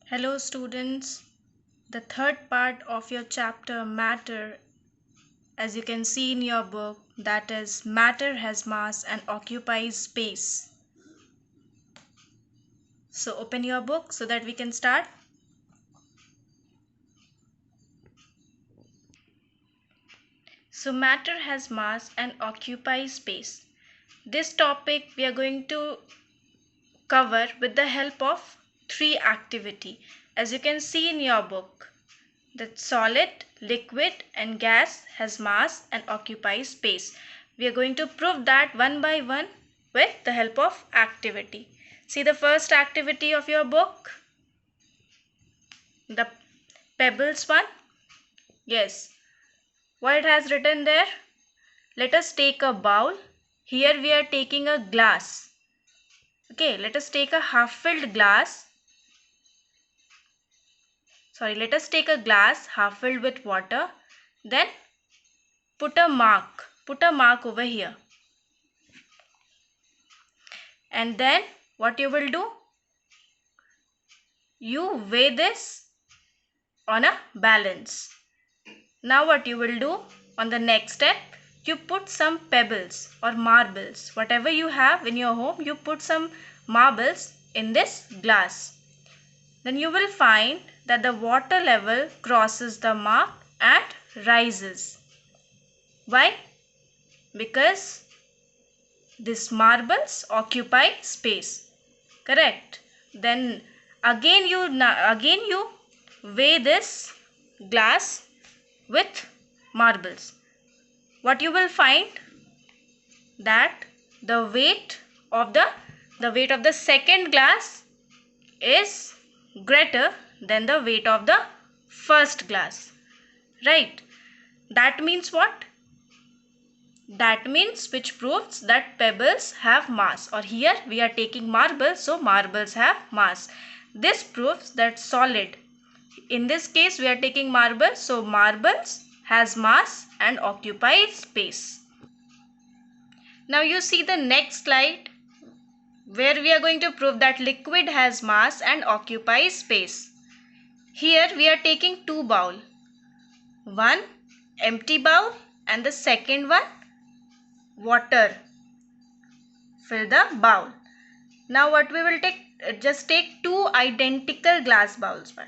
Hello students, the third part of your chapter matter, as you can see in your book, that is matter has mass and occupies space. So open your book so that we can start. So matter has mass and occupies space. This topic we are going to cover with the help of three activity. As you can see in your book, that solid, liquid and gas has mass and occupies space. We are going to prove that one by one with the help of activity. See the first activity of your book, the pebbles one. Yes, what it has written there? Let us take a bowl. Here we are taking a glass. Okay, let us take a half filled glass. Let us take a glass half filled with water. Then put a mark over here. And then what you will do? You weigh this on a balance. Now what you will do on the next step? You put some pebbles or marbles. Whatever you have in your home, you put some marbles in this glass. Then you will find that the water level crosses the mark and rises. Why? Because these marbles occupy space. Correct? Then again you weigh this glass with marbles. What you will find that the weight of the second glass is greater than the weight of the first glass, right? That means what? That means which proves that pebbles have mass, or here we are taking marbles, so marbles have mass. This proves that solid, in this case we are taking marbles, so marbles has mass and occupies space. Now you see the next slide where we are going to prove that liquid has mass and occupies space. Here we are taking two bowls, one empty bowl and the second one water. Fill the bowl. Now what we will take, just take two identical glass bowls, but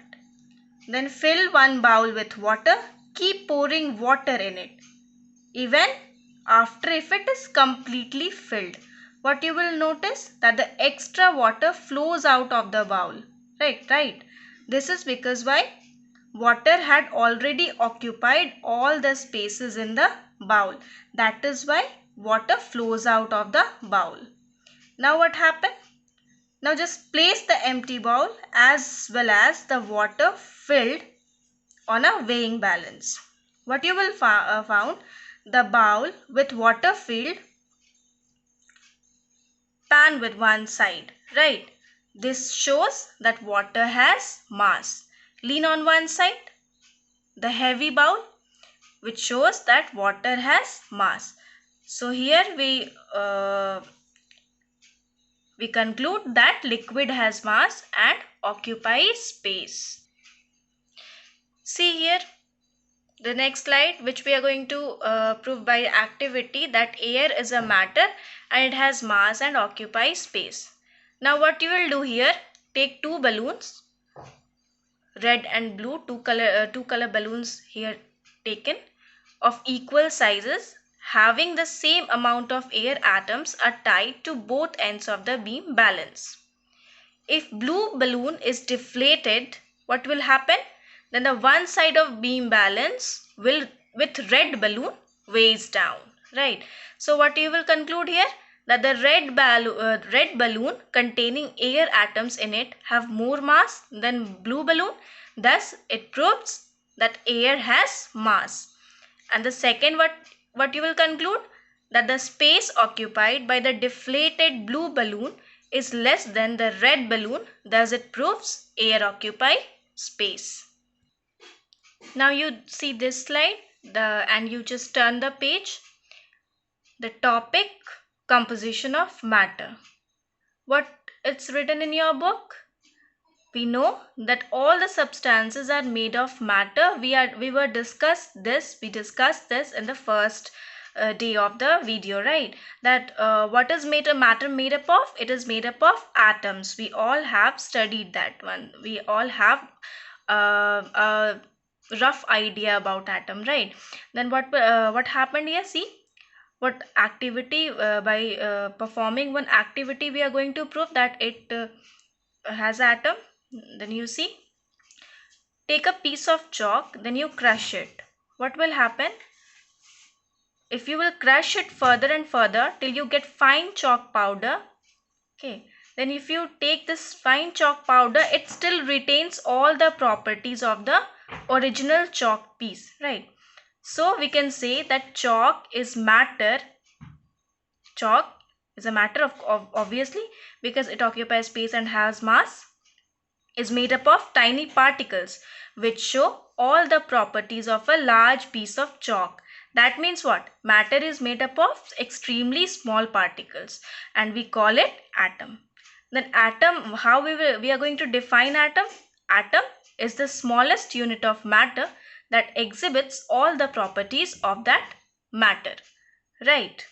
then fill one bowl with water. Keep pouring water in it even after if it is completely filled. What you will notice that the extra water flows out of the bowl, right. This is because why? Water had already occupied all the spaces in the bowl. That is why water flows out of the bowl. Now what happened? Now just place the empty bowl as well as the water filled on a weighing balance. What you will found, the bowl with water filled, pan with one side, right? This shows that water has mass. Lean on one side, the heavy bowl, which shows that water has mass. So here we conclude that liquid has mass and occupies space. See here the next slide, which we are going to prove by activity that air is a matter and it has mass and occupies space. Now what you will do here, take two balloons, red and blue, two color balloons here taken of equal sizes, having the same amount of air atoms are tied to both ends of the beam balance. If blue balloon is deflated, what will happen? Then the one side of beam balance will with red balloon weighs down, right? So what you will conclude here? That the red balloon containing air atoms in it have more mass than blue balloon. Thus it proves that air has mass. And the second, what you will conclude? That the space occupied by the deflated blue balloon is less than the red balloon. Thus it proves air occupy space. Now you see this slide and you just turn the page. The topic, composition of matter. What it's written in your book? We know that all the substances are made of matter. We discussed this in the first day of the video, right? That what is matter made up of? It is made up of atoms. We all have studied that one. We all have a rough idea about atom, right? Then what happened here? See, what activity, by performing one activity we are going to prove that it has atom. Then you see, take a piece of chalk, then you crush it. What will happen? If you will crush it further and further till you get fine chalk powder, okay, then if you take this fine chalk powder, it still retains all the properties of the original chalk piece, right? So we can say that chalk is matter. Chalk is a matter of obviously, because it occupies space and has mass, is made up of tiny particles which show all the properties of a large piece of chalk. That means what? Matter is made up of extremely small particles and we call it atom. Then atom, how we are going to define atom? Atom is the smallest unit of matter that exhibits all the properties of that matter, right?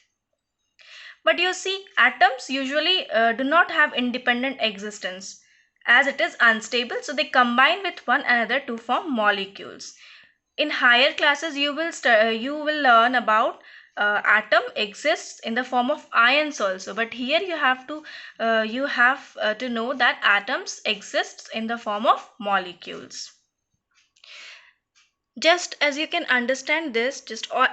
But you see, atoms usually do not have independent existence as it is unstable, so they combine with one another to form molecules. In higher classes, you will learn about atom exists in the form of ions also, but here you have to know that atoms exist in the form of molecules. Just as you can understand this,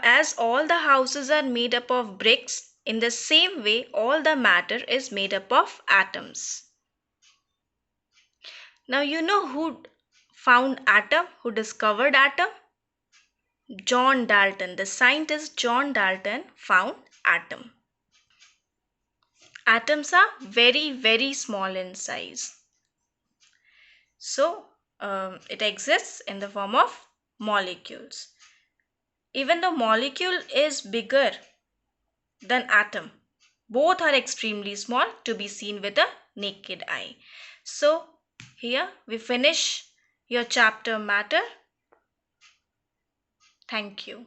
as all the houses are made up of bricks, in the same way all the matter is made up of atoms. Now you know who found atom, who discovered atom? John Dalton. The scientist John Dalton found atom. Atoms are very, very small in size. So it exists in the form of molecules. Even though molecule is bigger than atom, both are extremely small to be seen with the naked eye. So here we finish your chapter matter. Thank you.